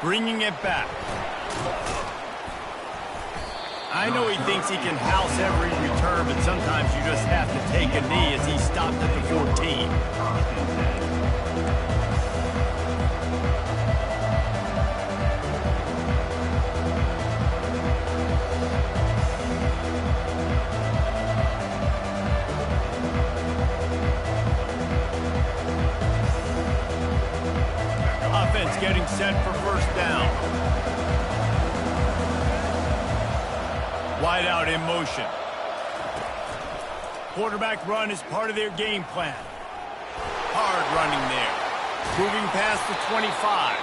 Bringing it back. I know he thinks he can house every return, but sometimes you just have to take a knee as he stopped at the 14. Offense getting set for first down. Wide out in motion. Quarterback run is part of their game plan. Hard running there. Moving past the 25.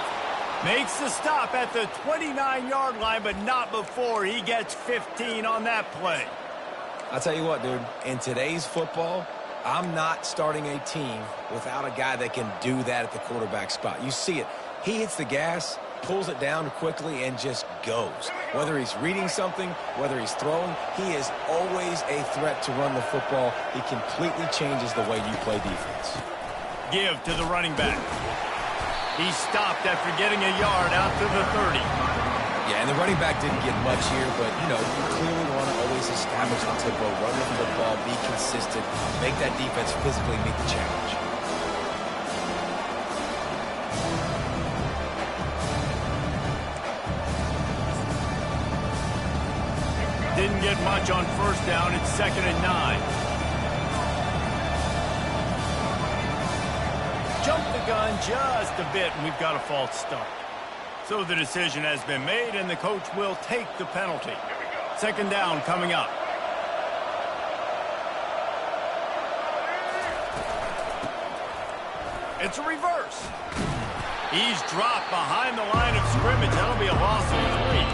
Makes the stop at the 29-yard line, but not before he gets 15 on that play. I'll tell you what, dude. In today's football, I'm not starting a team without a guy that can do that at the quarterback spot. You see it. He hits the gas, pulls it down quickly, and just goes. Whether he's reading something, whether he's throwing, he is always a threat to run the football. He completely changes the way you play defense. Give to the running back. He stopped after getting a yard out to the 30. Yeah, and the running back didn't get much here, but, you know, you clearly want to always establish the tempo, run the football, be consistent, make that defense physically meet the challenge. Didn't get much on first down. It's 2nd and 9. Jumped the gun just a bit, and we've got a false start. So the decision has been made, and the coach will take the penalty. 2nd down coming up. It's a reverse. He's dropped behind the line of scrimmage. That'll be a loss of 3.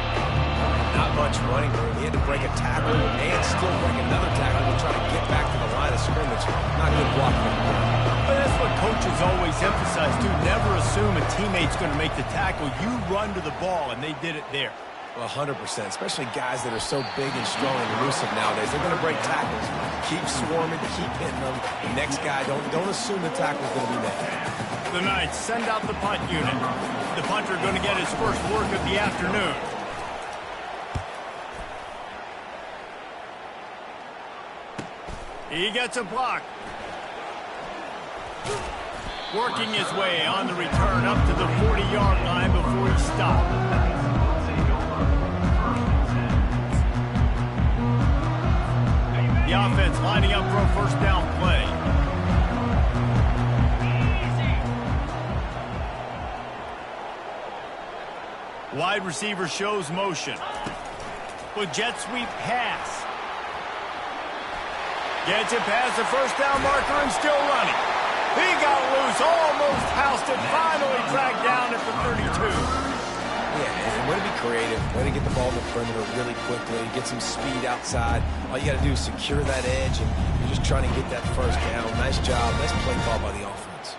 Not much running room. He had to break a tackle and still break another tackle to try to get back to the line of scrimmage. Not good blocking. But that's what coaches always emphasize, too. Never assume a teammate's going to make the tackle. You run to the ball, and they did it there. Well, 100%, especially guys that are so big and strong and elusive nowadays. They're going to break tackles. Keep swarming, keep hitting them. The next guy, don't assume the tackle's going to be made. The Knights send out the punt unit. The punter going to get his first work of the afternoon. He gets a block. Working his way on the return up to the 40-yard line before he stopped. The offense lining up for a first down play. Wide receiver shows motion. With jet sweep pass. Gets it past the first down marker and still running. He got loose, almost housed it, finally tracked down at the 32. Yeah, and way to be creative, way to get the ball in the perimeter really quickly, get some speed outside. All you got to do is secure that edge, and you're just trying to get that first down. Nice job, nice play call by the offense.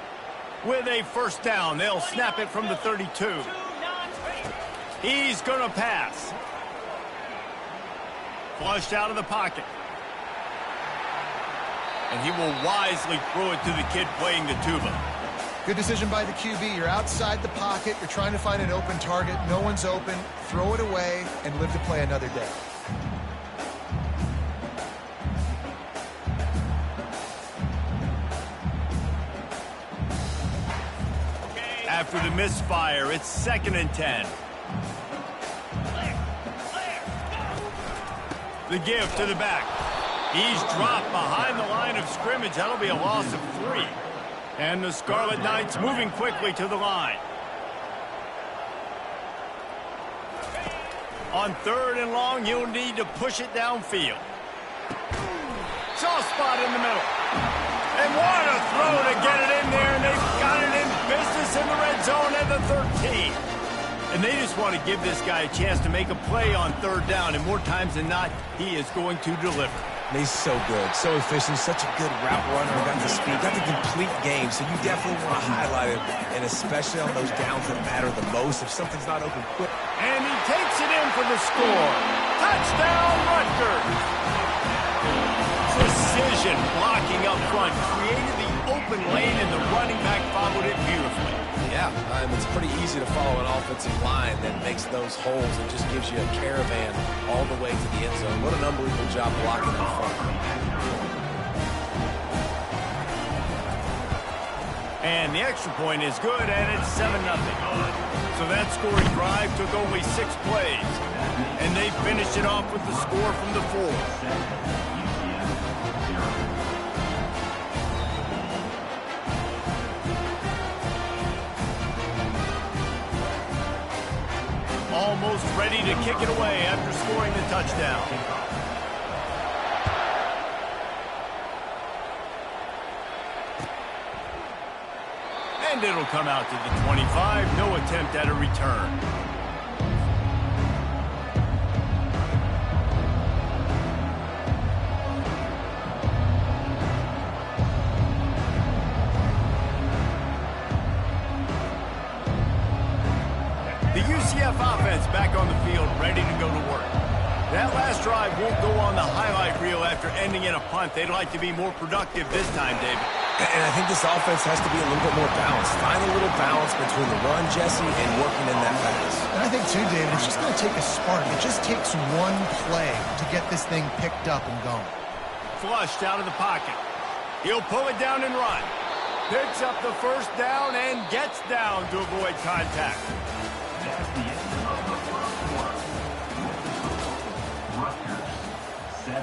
With a first down, they'll snap it from the 32. He's going to pass. Flushed out of the pocket. And he will wisely throw it to the kid playing the tuba. Good decision by the QB. You're outside the pocket. You're trying to find an open target. No one's open. Throw it away and live to play another day. After the misfire, it's 2nd and 10. The give to the back. He's dropped behind the line of scrimmage. That'll be a loss of 3. And the Scarlet Knights moving quickly to the line. On 3rd and long, you'll need to push it downfield. Soft spot in the middle. And what a throw to get it in there. And they've got it in business in the red zone at the 13. And they just want to give this guy a chance to make a play on 3rd down. And more times than not, he is going to deliver. He's so good, so efficient, such a good route runner. Got the speed, got the complete game. So you definitely want to highlight him, and especially on those downs that matter the most. If something's not open quick. And he takes it in for the score. Touchdown, Rutgers. Precision blocking up front created the open lane, and the running back followed it beautifully. Yeah, it's pretty easy to follow an offensive line that makes those holes and just gives you a caravan all the way to the end zone. What an unbelievable job blocking in front. And the extra point is good, and it's 7-0. So that scoring drive took only 6 plays. And they finished it off with the score from the 4. Almost ready to kick it away after scoring the touchdown. And it'll come out to the 25. No attempt at a return. The UCF offense back on the field, ready to go to work. That last drive won't go on the highlight reel after ending in a punt. They'd like to be more productive this time, David. And I think this offense has to be a little bit more balanced. Find a little balance between the run, Jesse, and working in that pass. And I think, too, David, it's just going to take a spark. It just takes one play to get this thing picked up and going. Flushed out of the pocket. He'll pull it down and run. Picks up the first down and gets down to avoid contact. That's the end of the first quarter. Rutgers 7,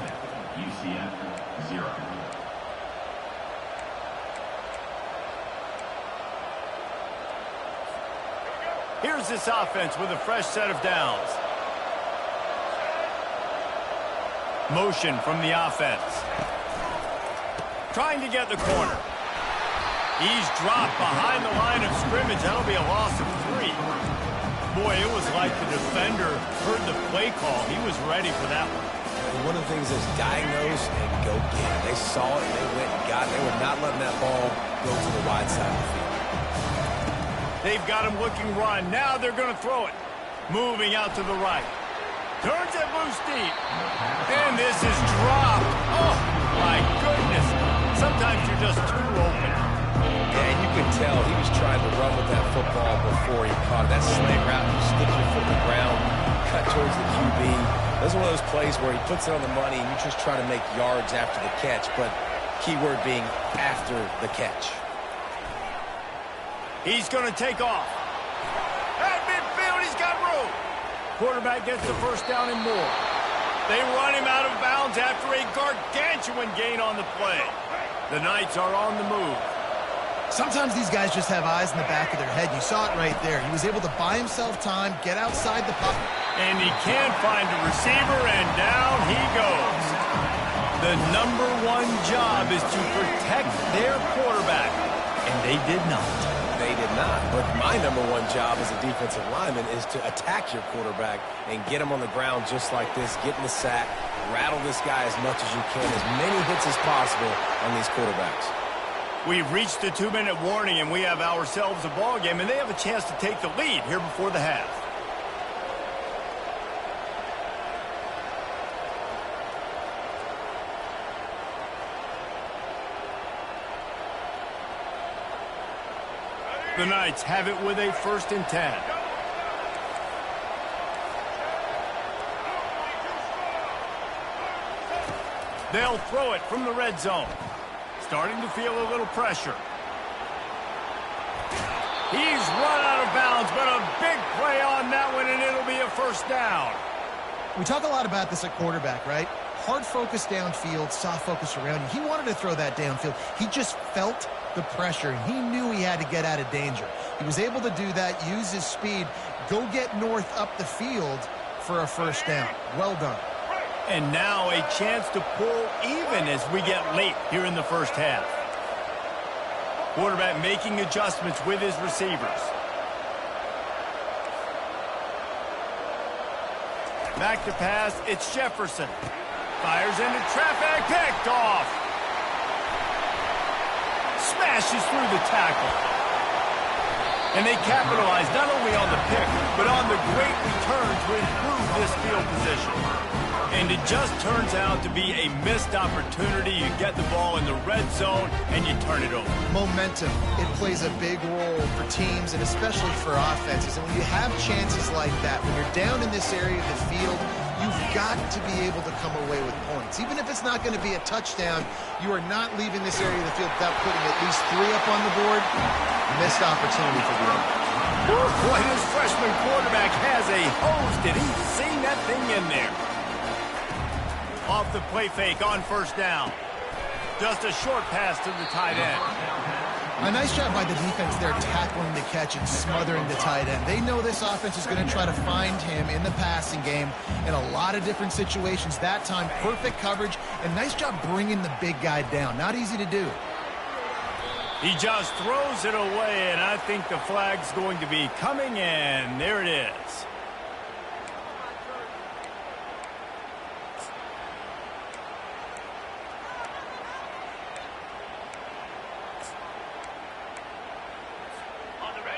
UCF 0. Here's this offense with a fresh set of downs. Motion from the offense. Trying to get the corner. He's dropped behind the line of scrimmage. That'll be a loss of 3. Boy, it was like the defender heard the play call. He was ready for that one. And one of the things is diagnose and go get it. They saw it, they went and got it. They were not letting that ball go to the wide side of the field. They've got him looking run. Now they're going to throw it. Moving out to the right. Turns it loose deep. And this is dropped. Oh, my goodness. Sometimes you're just too open. And you could tell he was trying to run with that football before he caught it. That slant route, you stick your foot in the ground, cut towards the QB. Those are one of those plays where he puts it on the money and you just try to make yards after the catch, but keyword being after the catch. He's going to take off. At midfield, he's got room. Quarterback gets the first down and more. They run him out of bounds after a gargantuan gain on the play. The Knights are on the move. Sometimes these guys just have eyes in the back of their head. You saw it right there. He was able to buy himself time, get outside the pocket. And he can't find a receiver, and down he goes. The #1 job is to protect their quarterback. And they did not. They did not. But my #1 job as a defensive lineman is to attack your quarterback and get him on the ground just like this, get in the sack, rattle this guy as much as you can, as many hits as possible on these quarterbacks. We've reached the 2-minute warning, and we have ourselves a ball game, and they have a chance to take the lead here before the half. The Knights have it with a 1st and 10. They'll throw it from the red zone. Starting to feel a little pressure. He's run out of bounds, but a big play on that one, and it'll be a 1st down. We talk a lot about this at quarterback, right? Hard focus downfield, soft focus around you. He wanted to throw that downfield. He just felt the pressure, and he knew he had to get out of danger. He was able to do that, use his speed, go get north up the field for a 1st down. Well done. And now a chance to pull even as we get late here in the 1st half. Quarterback making adjustments with his receivers. Back to pass, it's Jefferson. Fires into traffic, picked off. Smashes through the tackle. And they capitalize not only on the pick, but on the great return to improve this field position. And it just turns out to be a missed opportunity. You get the ball in the red zone, and you turn it over. Momentum, it plays a big role for teams and especially for offenses. And when you have chances like that, when you're down in this area of the field, you've got to be able to come away with points. Even if it's not going to be a touchdown, you are not leaving this area of the field without putting at least 3 up on the board. Missed opportunity for the other. Boy, this freshman quarterback has a hose. Did he see that thing in there? Off the play fake on first down. Just a short pass to the tight end. A nice job by the defense there tackling the catch and smothering the tight end. They know this offense is going to try to find him in the passing game in a lot of different situations. That time, perfect coverage, and nice job bringing the big guy down. Not easy to do. He just throws it away, and I think the flag's going to be coming in. There it is.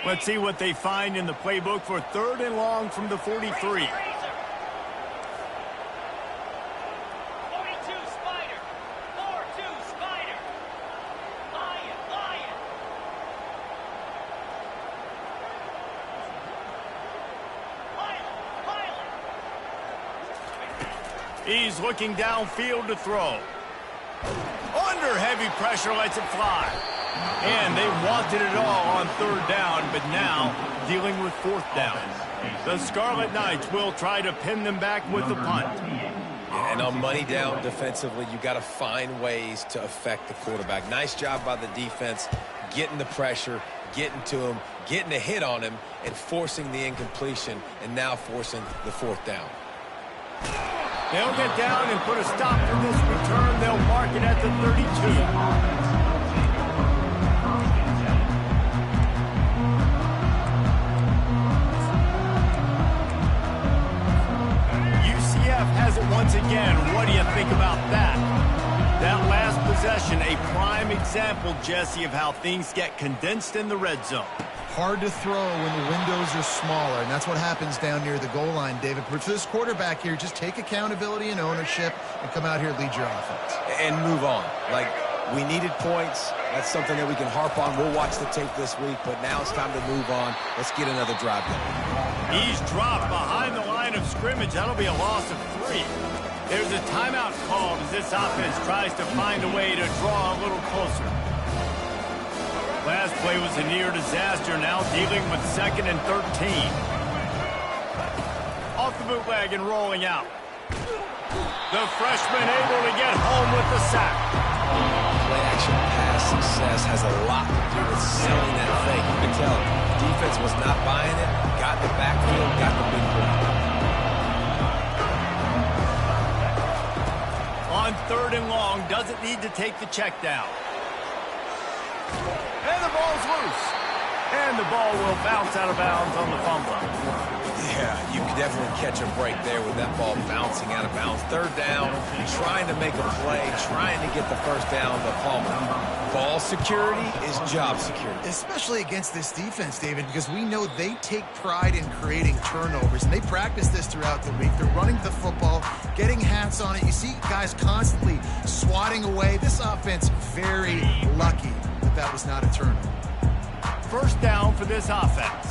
Let's see what they find in the playbook for 3rd and long from the 43. 42 Spider. 4-2 Spider. Lion. Pilot. He's looking downfield to throw. Under heavy pressure, lets it fly. And they wanted it all on 3rd down, but now dealing with 4th down. The Scarlet Knights will try to pin them back with the punt. And on money down defensively, you got to find ways to affect the quarterback. Nice job by the defense, getting the pressure, getting to him, getting a hit on him, and forcing the incompletion, and now forcing the 4th down. They'll get down and put a stop to this return. They'll mark it at the 32. Has it once again. What do you think about that? That last possession, a prime example, Jesse, of how things get condensed in the red zone. Hard to throw when the windows are smaller, and that's what happens down near the goal line, David. But for this quarterback here, just take accountability and ownership and come out here and lead your offense. And move on. Like, we needed points. That's something that we can harp on. We'll watch the tape this week, but now it's time to move on. Let's get another drive going. He's dropped behind the line of scrimmage. That'll be a loss of 3. There's a timeout called as this offense tries to find a way to draw a little closer. Last play was a near disaster, now dealing with 2nd and 13. Off the bootleg and rolling out. The freshman able to get home with the sack. Play-action pass success has a lot to do with selling that fake. You can tell defense was not buying it, got in the backfield, got the big play. On 3rd and long, doesn't need to take the check down. And the ball's loose. And the ball will bounce out of bounds on the fumble. Yeah, you can definitely catch a break there with that ball bouncing out of bounds. 3rd down, trying to make a play, trying to get the 1st down, but Palmer. Ball security is job security. Especially against this defense, David, because we know they take pride in creating turnovers, and they practice this throughout the week. They're running the football, getting hats on it. You see guys constantly swatting away. This offense very lucky that was not a turnover. 1st down for this offense.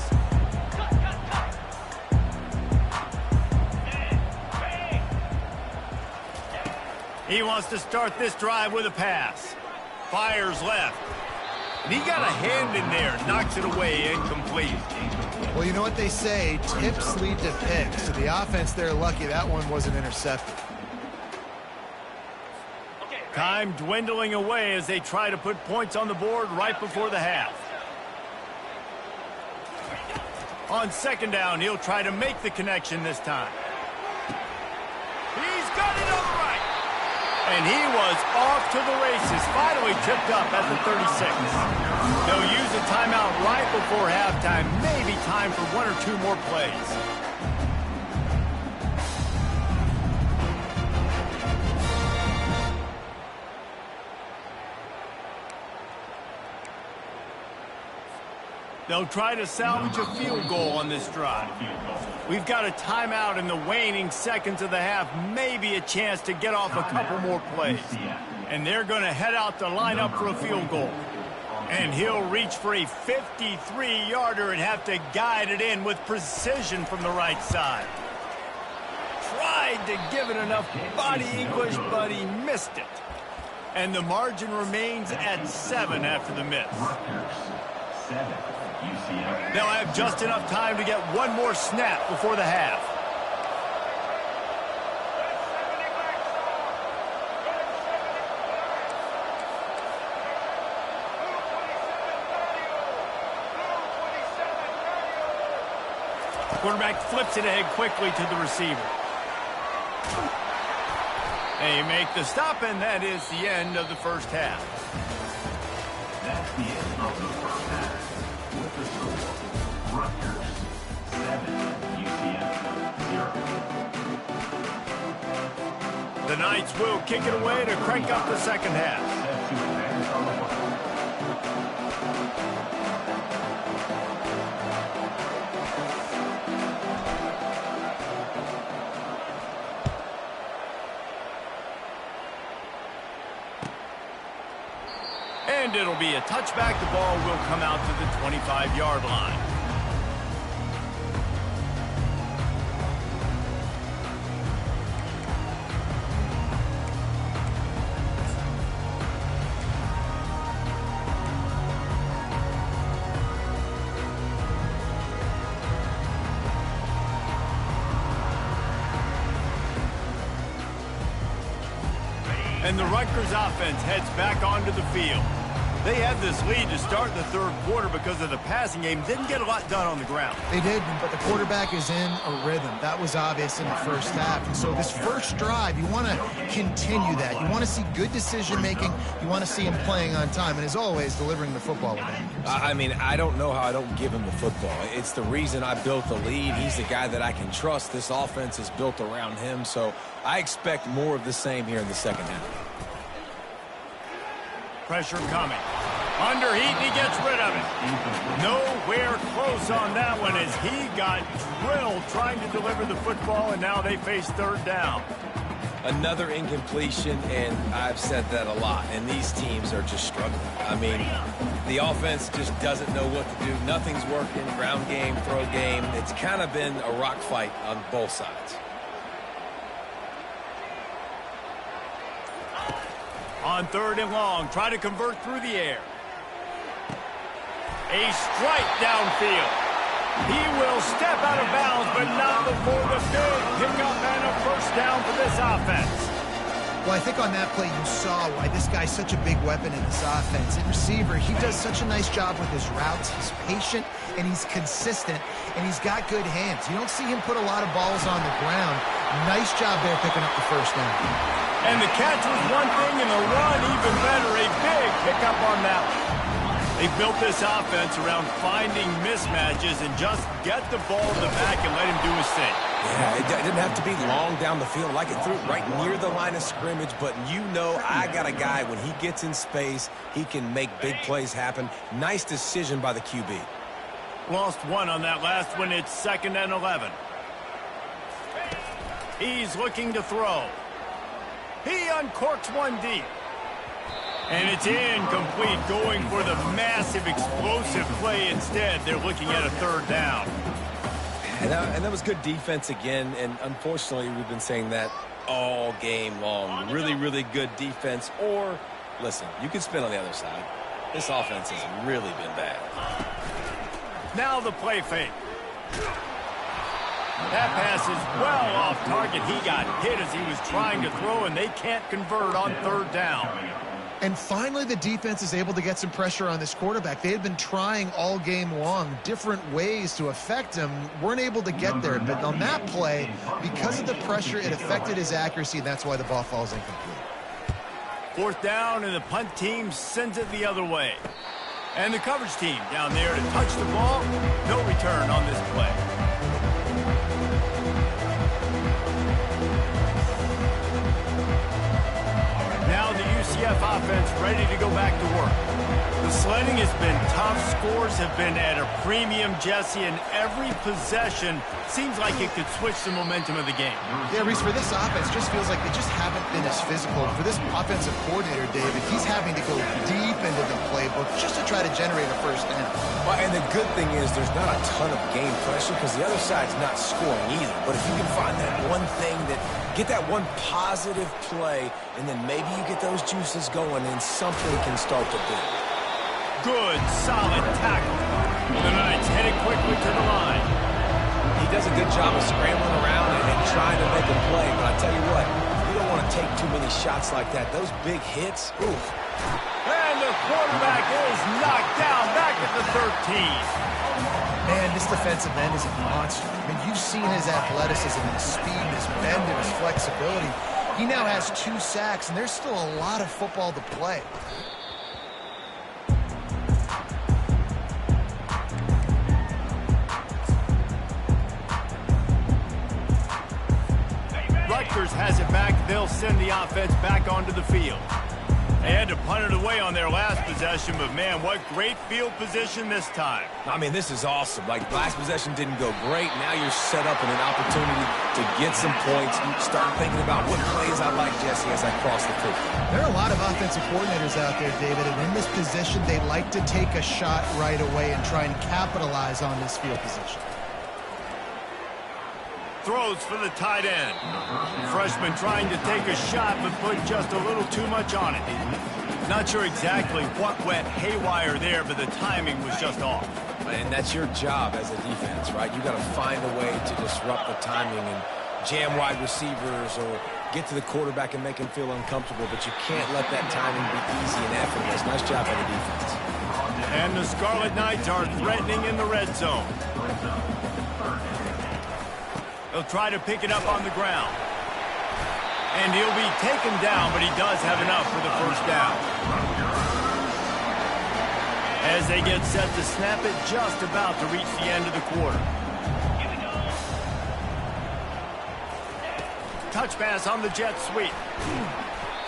He wants to start this drive with a pass. Fires left. And he got a hand in there, knocks it away, incomplete. Well, you know what they say, tips lead to picks. So the offense, they're lucky that one wasn't intercepted. Time dwindling away as they try to put points on the board right before the half. On 2nd down, he'll try to make the connection this time. He's got it on the right. And he was off to the races, finally tripped up at the 36. They'll use a timeout right before halftime, maybe time for 1 or 2 more plays. They'll try to salvage a field goal on this drive. We've got a timeout in the waning seconds of the half, maybe a chance to get off a couple more plays. And they're going to head out to line up for a field goal. And he'll reach for a 53-yarder and have to guide it in with precision from the right side. Tried to give it enough body English, but he missed it. And the margin remains at 7 after the miss. They'll have just enough time to get one more snap before the half. Quarterback flips it ahead quickly to the receiver. They make the stop, and that is the end of the first half. That's the end of the first half. With the score, Rutgers 7, UCF 0. The Knights will kick it away to crank up the second half. Set to advance on the ball. And it'll be a touchback. The ball will come out to the 25-yard line. And the Rutgers offense heads back onto the field. They had this lead to start the third quarter because of the passing game. Didn't get a lot done on the ground. They did, but the quarterback is in a rhythm. That was obvious in the first half. And so this first drive, you want to continue that. You want to see good decision-making. You want to see him playing on time. And as always, delivering the football with him. I mean, I don't know how I don't give him the football. It's the reason I built the lead. He's the guy that I can trust. This offense is built around him. So I expect more of the same here in the second half. Pressure coming. Under heat, and he gets rid of it. Nowhere close on that one as he got drilled trying to deliver the football, and now they face third down. Another incompletion, and I've said that a lot, and these teams are just struggling. I mean, the offense just doesn't know what to do. Nothing's working, ground game, throw game. It's kind of been a rock fight on both sides. On third and long, try to convert through the air. A strike downfield. He will step out of bounds, but not before the big pickup and a first down for this offense. Well, I think on that play you saw why this guy's such a big weapon in this offense. At receiver, he does such a nice job with his routes. He's patient, and he's consistent, and he's got good hands. You don't see him put a lot of balls on the ground. Nice job there picking up the first down. And the catch was one thing, and the run even better. A big pickup on that one. They built this offense around finding mismatches and just get the ball in the back and let him do his thing. Yeah, it didn't have to be long down the field. Like it threw it right near the line of scrimmage, but you know I got a guy, when he gets in space, he can make big plays happen. Nice decision by the QB. Lost one on that last one. It's 2nd and 11. He's looking to throw. He uncorks one deep. And it's incomplete, going for the massive explosive play instead. They're looking at a third down. And that was good defense again, and unfortunately we've been saying that all game long. Really, really good defense. Or, listen, you can spin on the other side. This offense has really been bad. Now the play fake. That pass is well off target. He got hit as he was trying to throw, and they can't convert on third down. And finally, the defense is able to get some pressure on this quarterback. They had been trying all game long different ways to affect him. Weren't able to get there. But on that play, because of the pressure, it affected his accuracy, and that's why the ball falls incomplete. Fourth down, and the punt team sends it the other way. And the coverage team down there to touch the ball. No return on this play. Now the UCF UCF offense ready to go back to work. The sledding has been tough. Scores have been at a premium, Jesse, and every possession seems like it could switch the momentum of the game. Yeah, Reese, for this offense, just feels like they just haven't been as physical. For this offensive coordinator, David, he's having to go deep into the playbook just to try to generate a first down. Well, and the good thing is there's not a ton of game pressure because the other side's not scoring either. But if you can find that one thing get that one positive play, and then maybe you get those juices going and something can start to build. Good, solid tackle. The Knights headed quickly to the line. He does a good job of scrambling around and trying to make a play, but I tell you what, you don't want to take too many shots like that. Those big hits, oof. And the quarterback is knocked down back at the 13. Man, this defensive end is a monster. I mean, you've seen his athleticism and his speed and his bend and his flexibility. He now has 2 sacks, and there's still a lot of football to play. Rutgers has it back. They'll send the offense back onto the field. They had to punt it away on their last possession, but man, what great field position this time. I mean, this is awesome. Like, last possession didn't go great. Now you're set up in an opportunity to get some points. Start thinking about what plays I like, Jesse, as I cross the field. There are a lot of offensive coordinators out there, David, and in this position, they like to take a shot right away and try and capitalize on this field position. Throws for the tight end. Freshman trying to take a shot, but put just a little too much on it. Not sure exactly what went haywire there, but the timing was just off. And that's your job as a defense, right? You got to find a way to disrupt the timing and jam wide receivers or get to the quarterback and make him feel uncomfortable, but you can't let that timing be easy and effortless. Nice job by the defense. And the Scarlet Knights are threatening in the red zone. He'll try to pick it up on the ground. And he'll be taken down, but he does have enough for the first down. As they get set to snap it, just about to reach the end of the quarter. Touch pass on the jet sweep.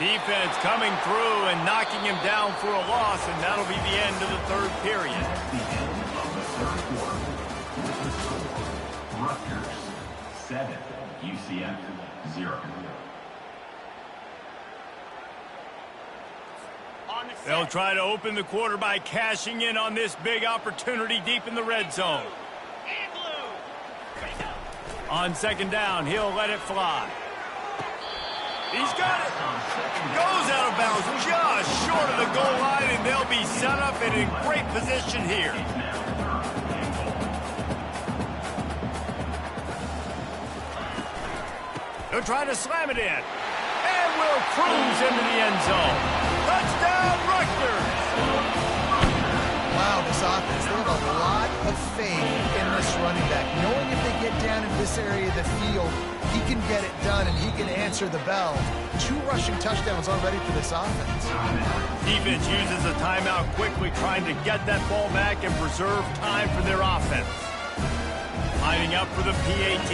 Defense coming through and knocking him down for a loss, and that'll be the end of the third period. The end of the third quarter. With the score, Rutgers 7, UCF 0. They'll try to open the quarter by cashing in on this big opportunity deep in the red zone. On second down, he'll let it fly. He's got it. Goes out of bounds just short of the goal line, and they'll be set up and in great position here. They'll try to slam it in. And will cruise into the end zone. Touchdown, Rutgers! Wow, this offense, they have a lot of faith in this running back. Knowing if they get down in this area of the field, he can get it done and he can answer the bell. 2 rushing touchdowns already for this offense. Defense uses a timeout quickly, trying to get that ball back and preserve time for their offense. Lining up for the PAT.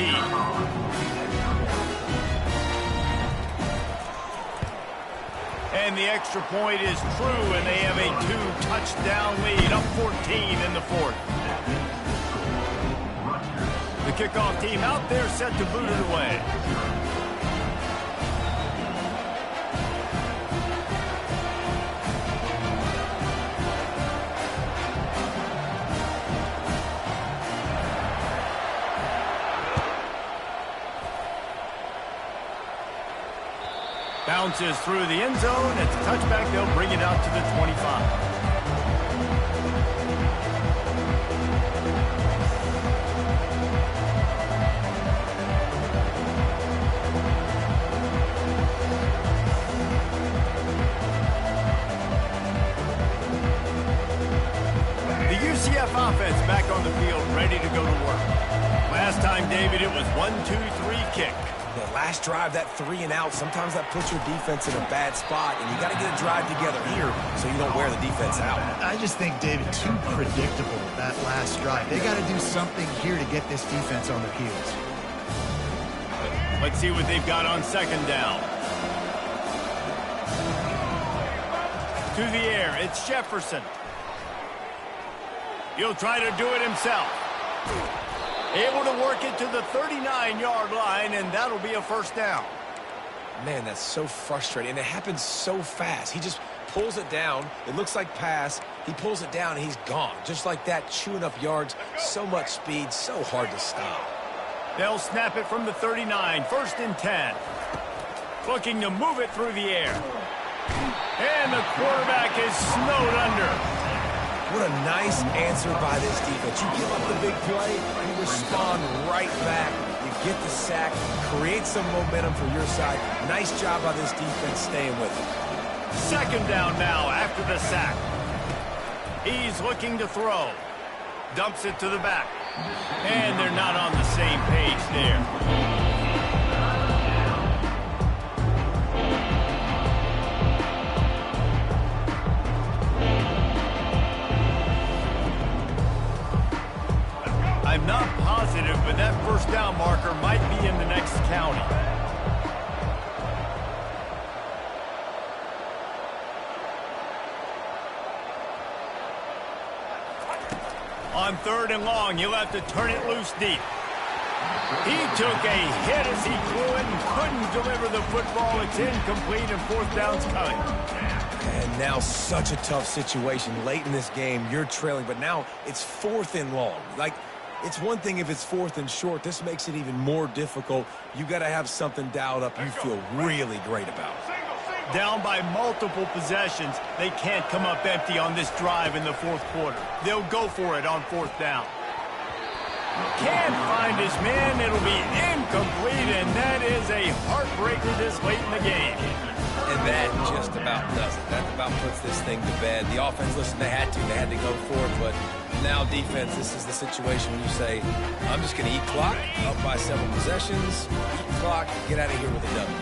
And the extra point is true, and they have a 2-touchdown lead, up 14 in the fourth. The kickoff team out there set to boot it away. Bounces through the end zone. It's a touchback. They'll bring it out to the 25. The UCF offense back on the field, ready to go to work. Last time, David, it was 1-2-3 kick. The last drive, that 3 and out, sometimes that puts your defense in a bad spot, and you got to get a drive together here so you don't wear the defense out. I just think, David, too predictable with that last drive. They got to do something here to get this defense on their heels. Let's see what they've got on second down. To the air, it's Jefferson. He'll try to do it himself. Able to work it to the 39-yard line, and that'll be a first down. Man, that's so frustrating, and it happens so fast. He just pulls it down. It looks like pass. He pulls it down, and he's gone. Just like that, chewing up yards. So much speed, so hard to stop. They'll snap it from the 39, 1st and 10. Looking to move it through the air. And the quarterback is snowed under. What a nice answer by this defense. You give up the big play, you respond right back. You get the sack, create some momentum for your side. Nice job by this defense staying with it. Second down now after the sack. He's looking to throw. Dumps it to the back. And they're not on the same page there. I'm not positive, but that first down marker might be in the next county. On 3rd and long, you'll have to turn it loose deep. He took a hit as he threw it and couldn't deliver the football. It's incomplete and 4th down's coming. And now such a tough situation. Late in this game, you're trailing, but now it's 4th and long. Like, it's one thing if it's 4th and short. This makes it even more difficult. You got to have something dialed up you feel really great about. Down by multiple possessions, they can't come up empty on this drive in the 4th quarter. They'll go for it on 4th down. Can't find his man. It'll be incomplete, and that is a heartbreaker this late in the game. And that just about does it. That about puts this thing to bed. The offense, listen, they had to go for it, but now defense, this is the situation when you say, I'm just going to eat clock, up by several possessions, eat clock, get out of here with a W.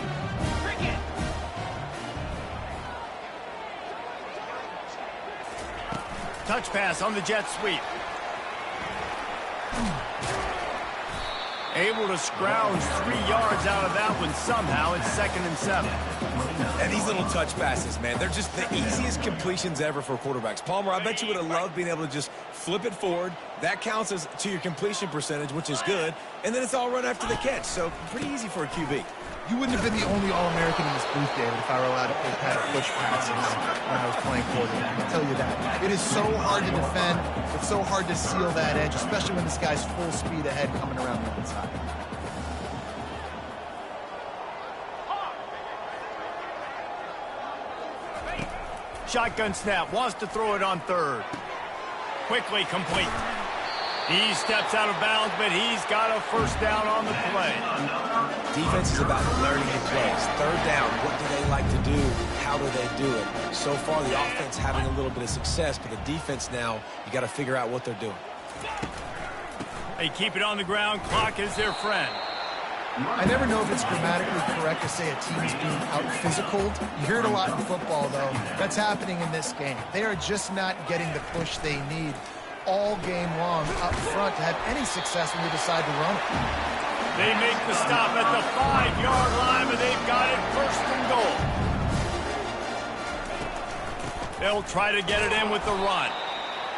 Touch pass on the jet sweep. Able to scrounge 3 yards out of that one somehow. It's 2nd and 7. And these little touch passes, man, they're just the easiest completions ever for quarterbacks. Palmer, I bet you would have loved being able to just flip it forward. That counts as to your completion percentage, which is good. And then it's all run after the catch. So pretty easy for a QB. You wouldn't have been the only All-American in this booth, David, if I were allowed to play kind of push passes when I was playing quarterback. I'll tell you that. It is so hard to defend. It's so hard to seal that edge, especially when this guy's full speed ahead coming around the inside. Shotgun snap. Wants to throw it on 3rd. Quickly complete. He steps out of bounds, but he's got a first down on the play. Defense is about learning the plays. 3rd down, what do they like to do? How do they do it? So far, the offense having a little bit of success, but the defense now, you got to figure out what they're doing. They keep it on the ground. Clock is their friend. I never know if it's grammatically correct to say a team is being out-physicaled. You hear it a lot in football, though. That's happening in this game. They are just not getting the push they need all game long up front to have any success when they decide to run it. They make the stop at the 5-yard line, but they've got it 1st and goal. They'll try to get it in with the run.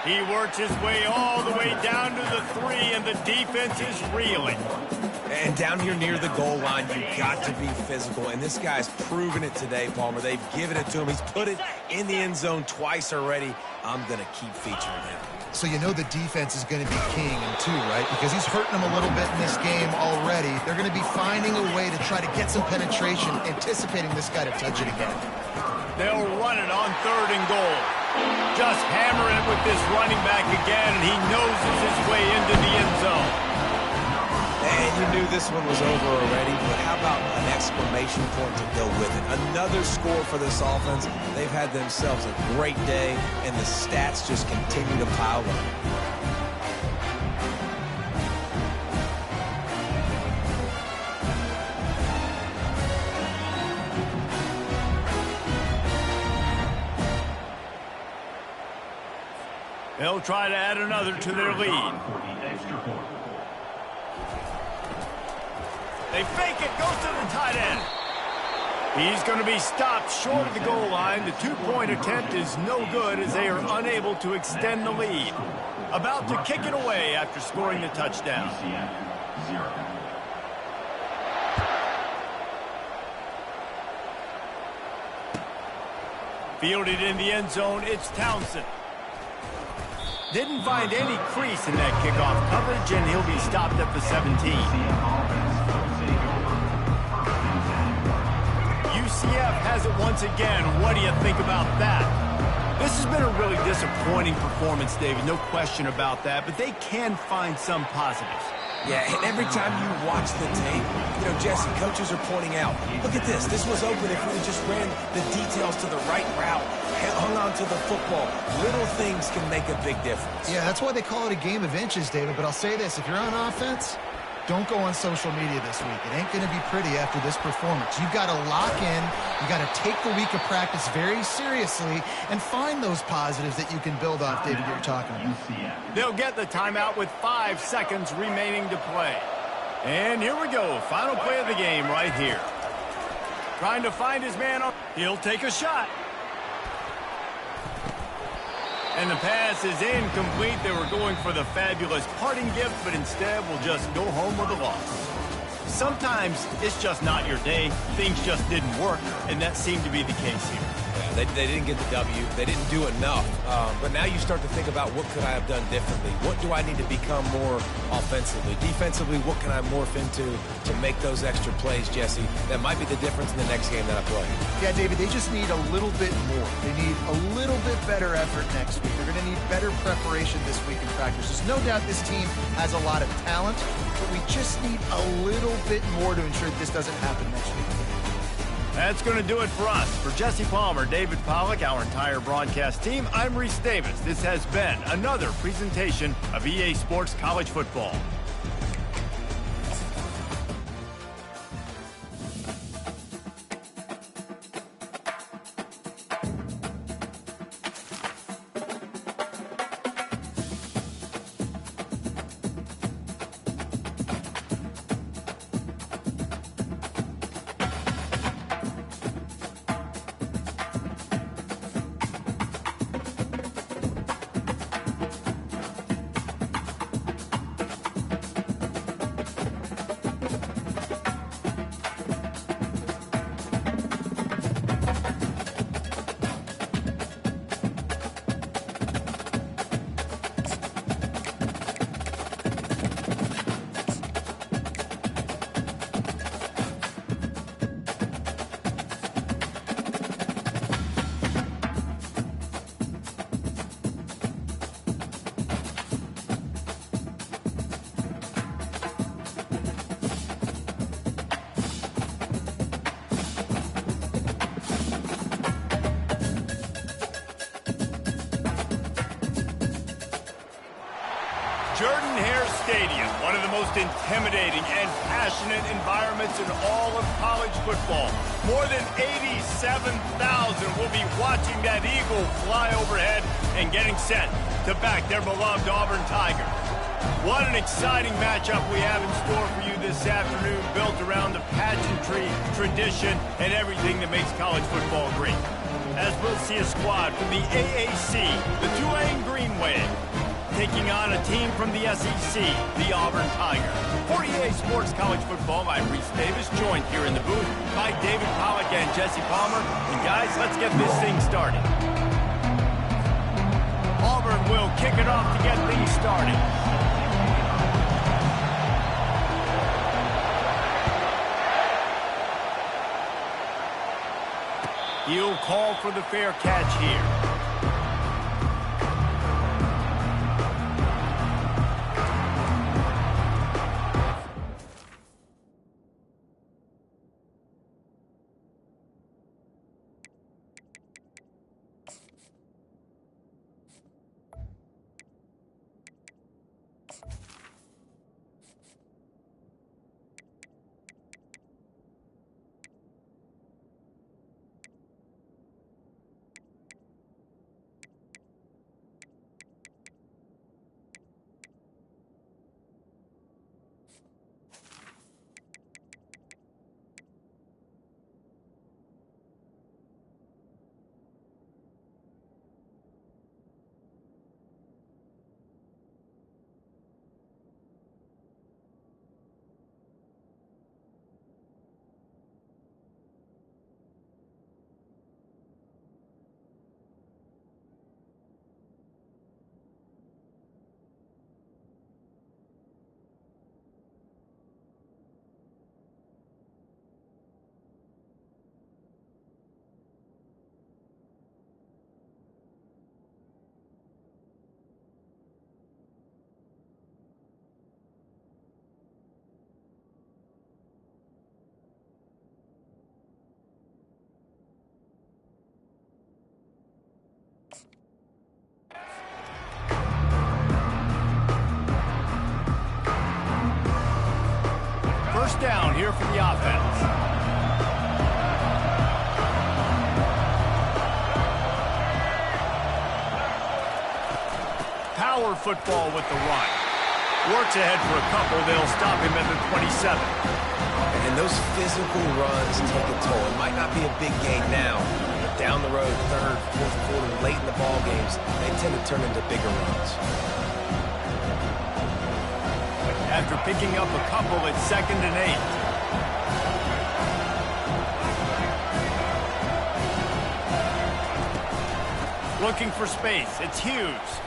He works his way all the way down to the 3, and the defense is reeling. And down here near the goal line, you've got to be physical. And this guy's proven it today, Palmer. They've given it to him. He's put it in the end zone twice already. I'm going to keep featuring him. So you know the defense is going to be keying him too, right? Because he's hurting them a little bit in this game already. They're going to be finding a way to try to get some penetration, anticipating this guy to touch it again. They'll run it on 3rd and goal. Just hammer it with this running back again, and he noses his way into the end zone. And you knew this one was over already, but how about an exclamation point to go with it? Another score for this offense. They've had themselves a great day, and the stats just continue to pile up. They'll try to add another to their lead. They fake it, goes to the tight end. He's going to be stopped short of the goal line. The two-point attempt is no good as they are unable to extend the lead. About to kick it away after scoring the touchdown. UCF 0. Fielded in the end zone, it's Townsend. Didn't find any crease in that kickoff coverage, and he'll be stopped at the 17. UCF has it once again. What do you think about that? This has been a really disappointing performance, David. No question about that, but they can find some positives. Yeah, and every time you watch the tape, Jesse, coaches are pointing out, look at this. This was open if we just ran the details to the right route, hung on to the football. Little things can make a big difference. Yeah, that's why they call it a game of inches, David. But I'll say this, if you're on offense, don't go on social media this week. It ain't going to be pretty after this performance. You've got to lock in. You've got to take the week of practice very seriously and find those positives that you can build off, David, that you're talking about. They'll get the timeout with 5 seconds remaining to play. And here we go. Final play of the game right here. Trying to find his man up. He'll take a shot. And the pass is incomplete. They were going for the fabulous parting gift, but instead will just go home with a loss. Sometimes it's just not your day. Things just didn't work, and that seemed to be the case here. Yeah, they didn't get the W. They didn't do enough. But now you start to think about what could I have done differently? What do I need to become more offensively? Defensively, what can I morph into to make those extra plays, Jesse? That might be the difference in the next game that I play. Yeah, David, they just need a little bit more. They need a little bit better effort next week. They're going to need better preparation this week in practice. There's no doubt this team has a lot of talent, but we just need a little bit more to ensure that this doesn't happen next week. That's going to do it for us. For Jesse Palmer, David Pollack, our entire broadcast team, I'm Reese Davis. This has been another presentation of EA Sports College Football. Jordan-Hare Stadium, one of the most intimidating and passionate environments in all of college football. More than 87,000 will be watching that Eagle fly overhead and getting set to back their beloved Auburn Tigers. What an exciting matchup we have in store for you this afternoon, built around the pageantry, tradition, and everything that makes college football great. As we'll see a squad from the AAC, the Tulane Green Wave, taking on a team from the SEC, the Auburn Tigers. For EA Sports College Football, I'm Reese Davis, joined here in the booth by David Pollack and Jesse Palmer. And guys, let's get this thing started. Auburn will kick it off to get things started. He'll call for the fair catch here. first down here for the offense. Power football with the run. Works ahead for a couple. They'll stop him at the 27. And those physical runs take a toll. It might not be a big gain now, but down the road, third, fourth quarter, late in the ball games, they tend to turn into bigger runs. After picking up a couple, it's 2nd and 8. Looking for space. It's Hughes.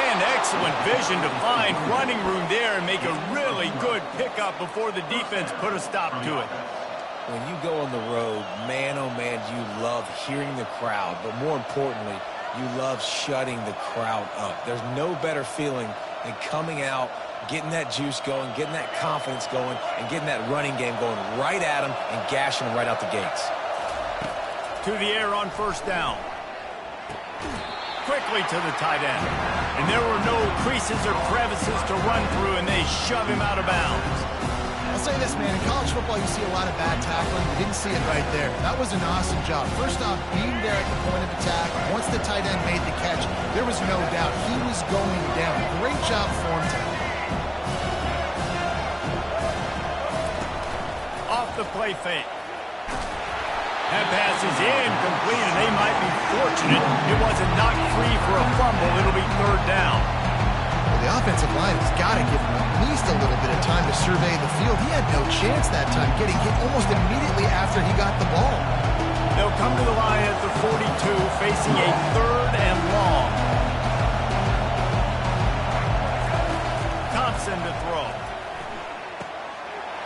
And excellent vision to find running room there and make a really good pickup before the defense put a stop to it. When you go on the road, man, oh man, you love hearing the crowd, but more importantly, you love shutting the crowd up. There's no better feeling than coming out, getting that juice going, getting that confidence going, and getting that running game going right at them and gashing them right out the gates. To the air on first down. Quickly to the tight end. And there were no creases or crevices to run through, and they shove him out of bounds. I'll say this, man. In college football, you see a lot of bad tackling. You didn't see it right there. That was an awesome job. First off, being there at the point of attack. Once the tight end made the catch, there was no doubt he was going down. Great job for him tonight. Off the play fake. That pass is incomplete, and they might be fortunate it wasn't knocked free for a fumble. It'll be 3rd down. Well, the offensive line has got to give him at least a little bit of time to survey the field. He had no chance that time, getting hit almost immediately after he got the ball. They'll come to the line at the 42, facing a 3rd and long. Thompson to throw.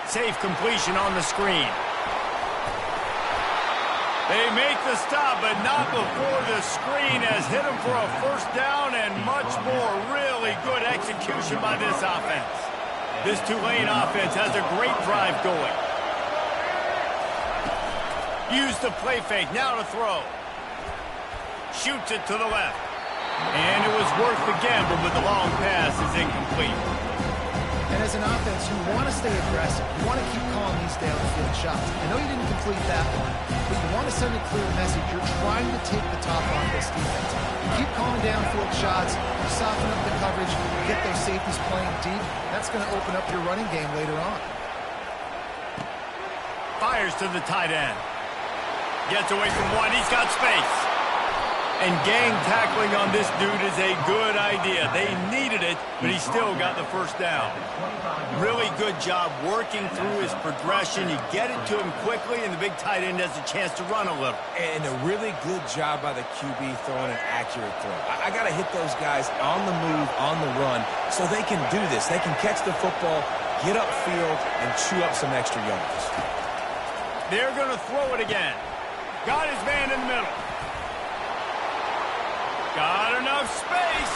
Safe completion on the screen. They make the stop, but not before the screen has hit him for a first down and much more. Really good execution by this offense. This Tulane offense has a great drive going. Use the play fake, now to throw. Shoots it to the left. And it was worth the gamble, but the long pass is incomplete. And as an offense, you want to stay aggressive. You want to keep calling these downfield shots. I know you didn't complete that one, but you want to send a clear message. You're trying to take the top off this defense. You keep calling downfield shots, you soften up the coverage, you get those safeties playing deep. That's going to open up your running game later on. Fires to the tight end. Gets away from one. He's got space. And gang tackling on this dude is a good idea. They needed it, but he still got the first down. Really good job working through his progression. You get it to him quickly, and the big tight end has a chance to run a little. And a really good job by the QB throwing an accurate throw. I got to hit those guys on the move, on the run, so they can do this. They can catch the football, get upfield, and chew up some extra yards. They're going to throw it again. Got his man in the middle. Got enough space.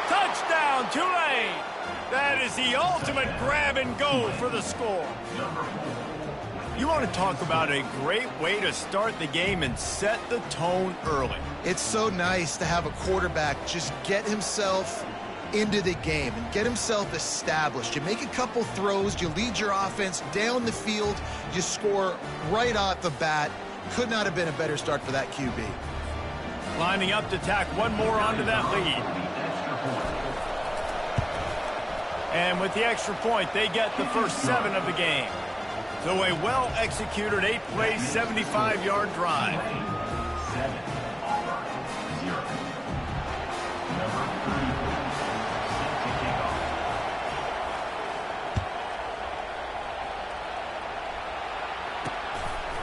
Touchdown, Tulane. That is the ultimate grab and go for the score. You want to talk about a great way to start the game and set the tone early. It's so nice to have a quarterback just get himself into the game and get himself established. You make a couple throws, you lead your offense down the field, you score right off the bat. Could not have been a better start for that QB. Lining up to tack one more onto that lead. And with the extra point, they get the first 7 of the game. So a well-executed 8-play, 75-yard drive. 7, 0. Number 34, set to kick off.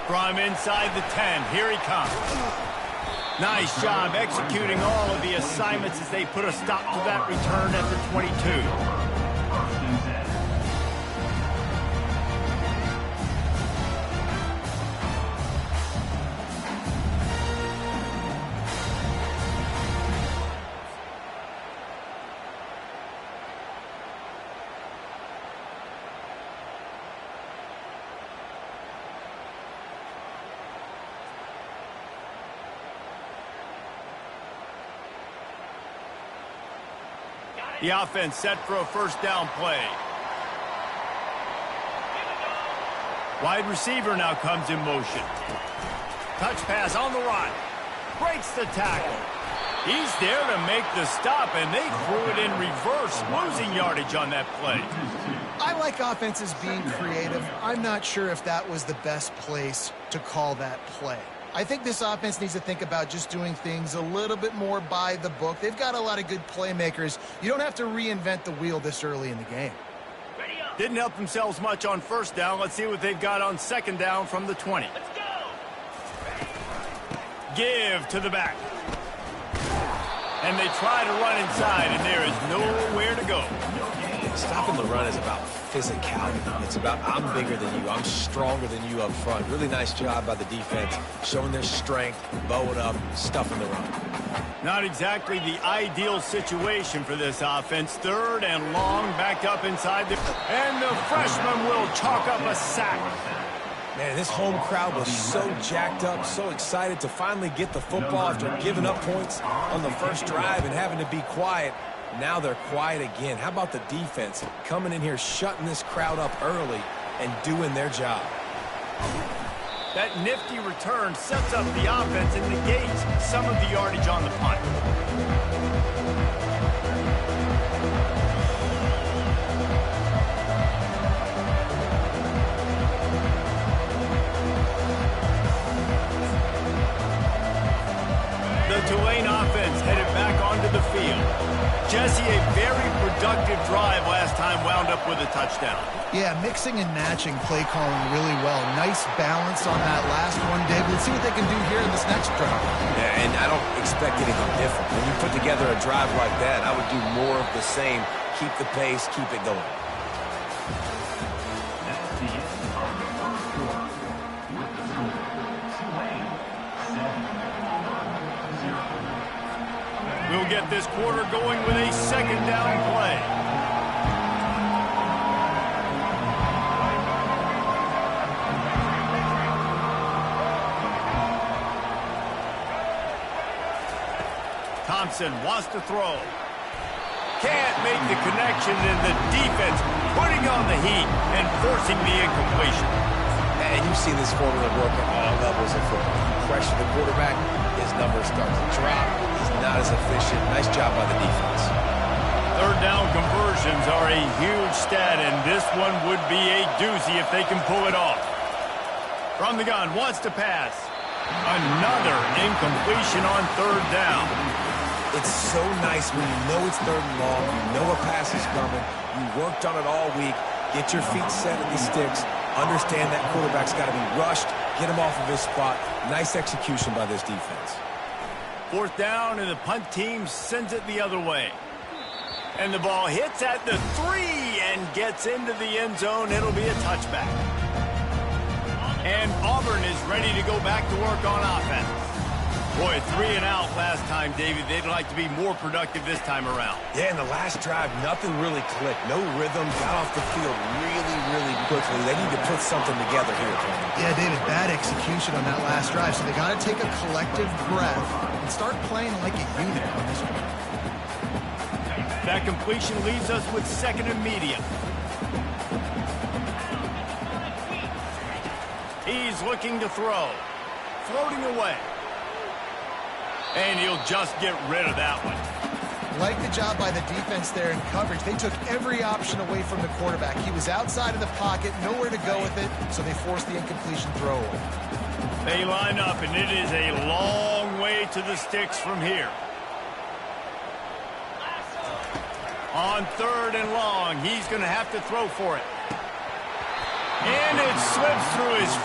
From inside the 10, here he comes. Nice job executing all of the assignments as they put a stop to that return at the 22. First and 10. The offense set for a first down play. Wide receiver now comes in motion. Touch pass on the run. Breaks the tackle. He's there to make the stop, and they threw it in reverse, losing yardage on that play. I like offenses being creative. I'm not sure if that was the best place to call that play. I think this offense needs to think about just doing things a little bit more by the book. They've got a lot of good playmakers. You don't have to reinvent the wheel this early in the game. Didn't help themselves much on first down. Let's see what they've got on second down from the 20. Let's go. Give to the back. And they try to run inside, and there is nowhere to go. Stopping the run is about physicality. It's about I'm bigger than you. I'm stronger than you up front. Really nice job by the defense, showing their strength, bowing up, stuffing the run. Not exactly the ideal situation for this offense. Third and long, backed up inside the... And the freshman will chalk up a sack. Man, this home crowd was so jacked up, so excited to finally get the football after giving up points on the first drive and having to be quiet. Now they're quiet again. How about the defense coming in here, shutting this crowd up early and doing their job? That nifty return sets up the offense and negates some of the yardage on the punt. The Tulane offense headed back onto the field. Jesse, a very productive drive last time, wound up with a touchdown. Yeah, mixing and matching play calling really well. Nice balance on that last one, Dave. Let's see what they can do here in this next drive. Yeah, and I don't expect anything different. When you put together a drive like that, I would do more of the same. Keep the pace, keep it going. That's the end of the first quarter. With the score, Tulane 7-0. We'll get this quarter going with a second down play. Thompson wants to throw. Can't make the connection, and the defense putting on the heat and forcing the incompletion. And you see this formula work at all levels of football. You pressure the quarterback, his numbers start to drop. He's not as efficient. Nice job by the defense. Third down conversions are a huge stat, and this one would be a doozy if they can pull it off. From the gun, wants to pass. Another incompletion on third down. It's so nice when you know it's third and long, you know a pass is coming, you worked on it all week, get your feet set at the sticks, understand that quarterback's got to be rushed, get him off of his spot. Nice execution by this defense. Fourth down, and the punt team sends it the other way. And the ball hits at the 3 and gets into the end zone. It'll be a touchback. And Auburn is ready to go back to work on offense. Boy, 3 and out last time, David. They'd like to be more productive this time around. Yeah, in the last drive, nothing really clicked. No rhythm, got off the field really quickly. They need to put something together here, Tony. Yeah, David, bad execution on that last drive, so they got to take a collective breath and start playing like a unit on this one. That completion leaves us with second and medium. He's looking to throw. Floating away. And he'll just get rid of that one. Like the job by the defense there in coverage. They took every option away from the quarterback. He was outside of the pocket, nowhere to go with it, so they forced the incompletion throw away. They line up, and it is a long way to the sticks from here. On third and long, he's going to have to throw for it. And it slips through his...